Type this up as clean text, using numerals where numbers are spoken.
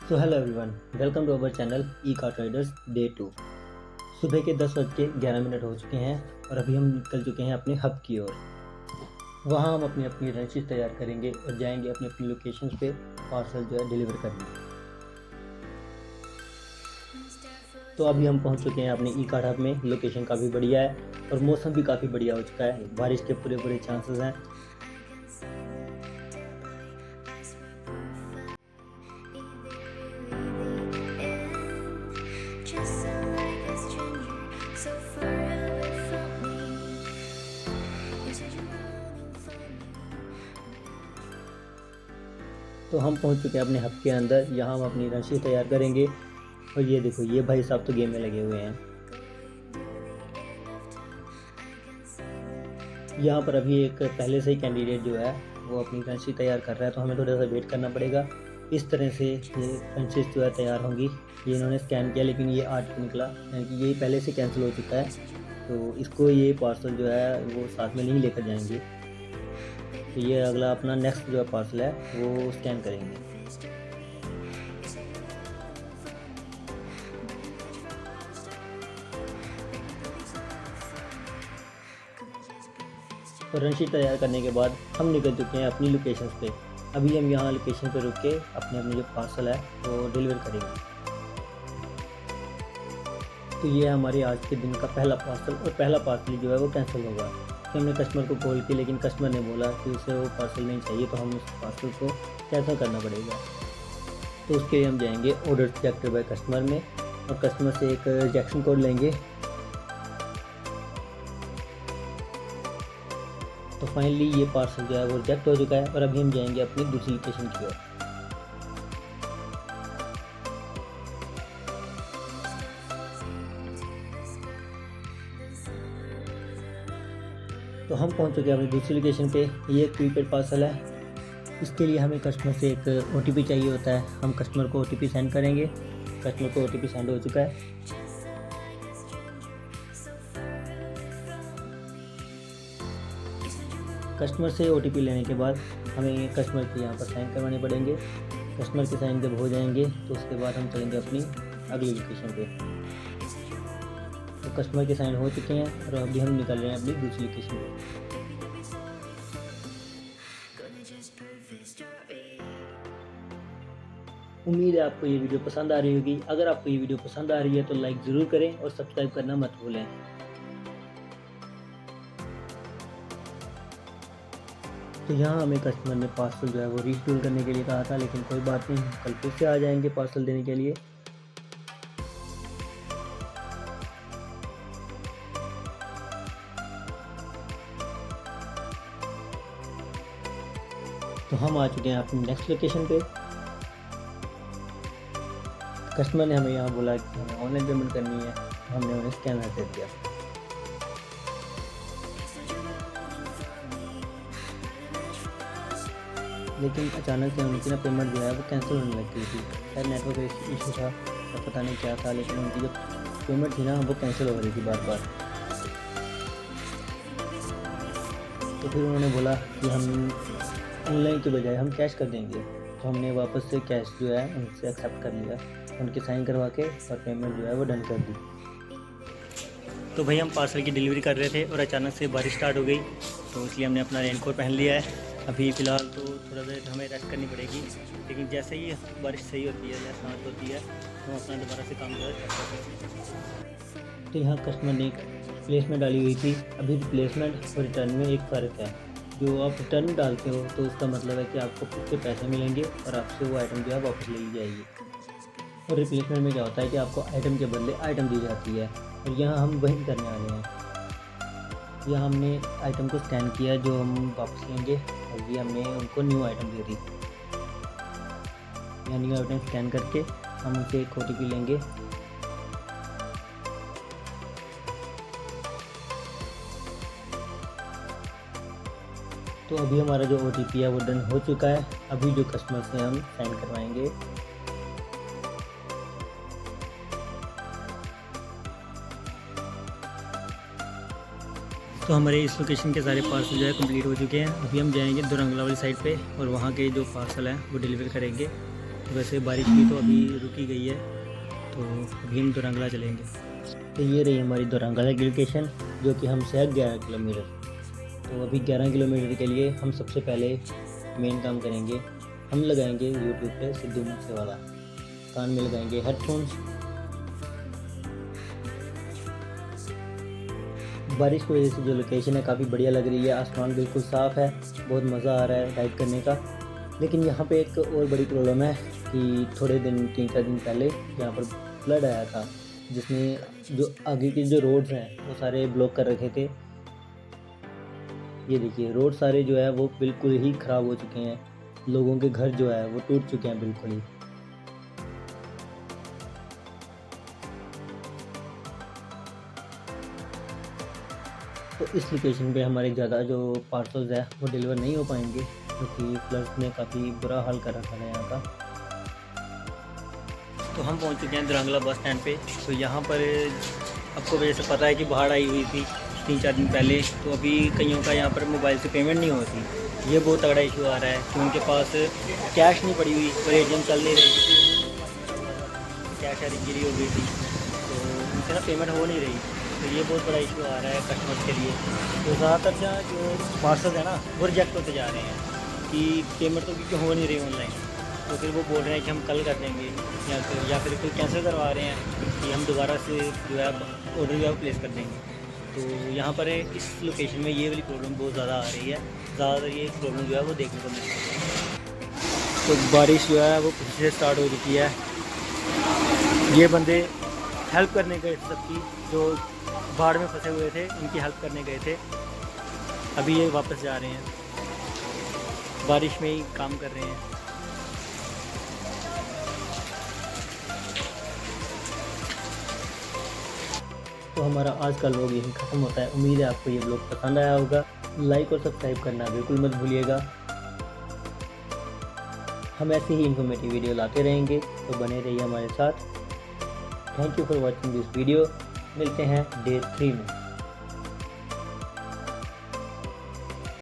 तो hello everyone, welcome to our channel E car traders day 2। सुबह के 10:11 हो चुके हैं और अभी हम निकल चुके हैं अपने हब की ओर। वहाँ हम अपनी अपनी रनशीट तैयार करेंगे और जाएंगे अपनी अपनी लोकेशंस पे पार्सल जो है डिलीवर करने। तो अभी हम पहुँच चुके हैं अपने ई कार हब में। लोकेशन काफ़ी बढ़िया है और मौसम भी काफ़ी बढ़िया हो चुका है। बारिश के पूरे चांसेस हैं। तो हम पहुंच चुके हैं अपने हब के अंदर। यहाँ हम अपनी रनशीट तैयार करेंगे और ये देखो, ये भाई साहब तो गेम में लगे हुए हैं। यहाँ पर अभी एक पहले से ही कैंडिडेट जो है वो अपनी रनशीट तैयार कर रहा है, तो हमें थोड़ा सा वेट करना पड़ेगा। इस तरह से ये रनशीट जो है तैयार होंगी। ये इन्होंने स्कैन किया लेकिन ये 8 निकला, यानी कि ये पहले से कैंसिल हो चुका है, तो इसको ये पार्सल जो है वो साथ में नहीं लेकर जाएंगे। तो ये अगला अपना नेक्स्ट जो है पार्सल है वो स्कैन करेंगे। तो रनशीट तैयार करने के बाद हम निकल चुके हैं अपनी लोकेशन पे। अभी हम यहाँ लोकेशन पे रुक के अपने अपने जो पार्सल है वो डिलीवर करेंगे। तो ये हमारे आज के दिन का पहला पार्सल, और पहला पार्सल जो है वो कैंसिल होगा। तो हमने कस्टमर को कॉल की लेकिन कस्टमर ने बोला कि उसे वो पार्सल नहीं चाहिए, तो हम उस पार्सल को कैंसिल करना पड़ेगा। तो उसके लिए हम जाएंगे ऑर्डर रिजेक्टेड बाय कस्टमर में और कस्टमर से एक रिजेक्शन कोड लेंगे। तो फाइनली ये पार्सल जो है वो रिजेक्ट हो चुका है और अभी हम जाएंगे अपनी दूसरी लोकेशन की ओर। तो हम पहुंच चुके हैं अपनी दूसरी लोकेशन पे। ये एक प्रीपेड पार्सल है। इसके लिए हमें कस्टमर से एक OTP चाहिए होता है। हम कस्टमर को OTP सेंड करेंगे। कस्टमर को OTP सेंड हो चुका है। कस्टमर से OTP लेने के बाद हमें कस्टमर के यहाँ पर साइन करवाने पड़ेंगे। कस्टमर के साइन जब हो जाएंगे तो उसके बाद हम चलेंगे अपनी अगली लोकेशन पे। तो कस्टमर के साइन हो चुके हैं और अभी हम निकल रहे हैं अपनी दूसरी लोकेशन पे। उम्मीद है आपको ये वीडियो पसंद आ रही होगी। अगर आपको ये वीडियो पसंद आ रही है तो लाइक ज़रूर करें और सब्सक्राइब करना मत भूलें। तो यहाँ हमें कस्टमर ने पार्सल जो है वो रीशेड्यूल करने के लिए कहा था, लेकिन कोई बात नहीं, कल फिर से आ जाएंगे पार्सल देने के लिए। तो हम आ चुके हैं अपनी नेक्स्ट लोकेशन पे। कस्टमर ने हमें यहाँ बोला कि हमें ऑनलाइन पेमेंट करनी है, तो हमने उन्हें स्कैनर दे दिया। लेकिन अचानक से उनकी पेमेंट जो है वो कैंसिल होने लग गई थी। शायद नेटवर्क इशू था या पता नहीं क्या था, लेकिन उनकी जो पेमेंट थी ना वो कैंसिल हो रही थी बार बार। तो फिर उन्होंने बोला कि हम ऑनलाइन के बजाय हम कैश कर देंगे। तो हमने वापस से कैश जो है उनसे एक्सेप्ट कर लिया, उनके साइन करवा के और पेमेंट जो है वो डन कर दी। तो भाई हम पार्सल की डिलीवरी कर रहे थे और अचानक से बारिश स्टार्ट हो गई, तो इसलिए हमने अपना रेनकोट पहन लिया है। अभी फ़िलहाल तो थोड़ा देर हमें रेस्ट करनी पड़ेगी, लेकिन जैसे ही बारिश सही होती है या शांत होती है तो हम अपना दोबारा से काम जो है कर सकते हैं। तो यहाँ कस्टमर ने रिप्लेसमेंट डाली हुई थी। अभी रिप्लेसमेंट और रिटर्न में एक फ़र्क है। जो आप रिटर्न में डालते हो तो उसका मतलब है कि आपको उसके पैसे मिलेंगे और आपसे वो आइटम जो है वापस ले ली जाएगी। और रिप्लेसमेंट में क्या होता है कि आपको आइटम के बदले आइटम दी जाती है, और यहाँ हम वही करने वाले हैं। यहाँ हमने आइटम को स्कैन किया जो हम वापस लेंगे, और ये हमने उनको न्यू आइटम दे दी। यहाँ न्यू आइटम स्कैन करके हम उनसे एक OTP लेंगे। तो अभी हमारा जो OTP है वो डन हो चुका है। अभी जो कस्टमर से हम साइन करवाएंगे। तो हमारे इस लोकेशन के सारे पार्सल जो है कंप्लीट हो चुके हैं। अभी हम जाएंगे दुरंगला वाली साइड पे और वहाँ के जो पार्सल हैं वो डिलीवर करेंगे। वैसे बारिश भी तो अभी रुकी गई है, तो अभी हम दोरंगला चलेंगे। तो ये रही हमारी दोरंगला की लोकेशन, जो कि हमसे है 11 किलोमीटर। तो अभी 11 किलोमीटर के लिए हम सबसे पहले मेन काम करेंगे, हम लगाएंगे यूट्यूब पे सिद्धू मूसेवाला, कान में लगाएंगे हेडफोन्स। बारिश की वजह से जो लोकेशन है काफ़ी बढ़िया लग रही है, आसमान बिल्कुल साफ़ है, बहुत मज़ा आ रहा है राइड करने का। लेकिन यहाँ पे एक और बड़ी प्रॉब्लम है कि थोड़े दिन 3-4 दिन पहले यहाँ पर फ्लड आया था, जिसने जो आगे के जो रोड्स हैं वो सारे ब्लॉक कर रखे थे। ये देखिए रोड सारे जो है वो बिल्कुल ही ख़राब हो चुके हैं, लोगों के घर जो है वो टूट चुके हैं बिल्कुल ही। तो इस लोकेशन पे हमारे ज़्यादा जो पार्सल्स है वो डिलीवर नहीं हो पाएंगे, क्योंकि फ्लड्स ने काफ़ी बुरा हाल कर रखा है यहाँ का। तो हम पहुँच चुके हैं दोरंगला बस स्टैंड पे। तो यहाँ पर आपको वजह से पता है कि बाढ़ आई हुई थी 3-4 दिन पहले, तो अभी कईयों का यहाँ पर मोबाइल से पेमेंट नहीं होती। ये बहुत तगड़ा इशू आ रहा है कि उनके पास कैश नहीं पड़ी हुई और ATM चल नहीं रही, कैश गिरी हो गई थी, तो उनसे ना पेमेंट हो नहीं रही। तो ये बहुत बड़ा इशू आ रहा है कस्टमर्स के लिए। तो ज़्यादातर जो पार्सल है ना वो रिजेक्ट होते जा रहे हैं कि पेमेंट तो क्योंकि हो नहीं रही ऑनलाइन। तो फिर वो बोल रहे हैं कि हम कल कर देंगे, या फिर कोई कैंसिल करवा रहे हैं कि हम दोबारा से जो है ऑर्डर जो है प्लेस कर देंगे। तो यहाँ पर इस लोकेशन में ये वाली प्रॉब्लम बहुत ज़्यादा आ रही है, ज़्यादातर ये प्रॉब्लम जो है वो देखने को मिलती है। तो बारिश जो है वो फिर से स्टार्ट हो चुकी है। ये बंदे हेल्प करने गए थे सबकी, जो बाढ़ में फंसे हुए थे उनकी हेल्प करने गए थे, अभी ये वापस जा रहे हैं, बारिश में ही काम कर रहे हैं। तो हमारा आज का व्लॉग यहीं ख़त्म होता है। उम्मीद है आपको ये व्लॉग पसंद आया होगा। लाइक और सब्सक्राइब करना बिल्कुल मत भूलिएगा। हम ऐसे ही इंफॉर्मेटिव वीडियो लाते रहेंगे, तो बने रहिए हमारे साथ। Thank you for watching this video. मिलते हैं डे 3 में।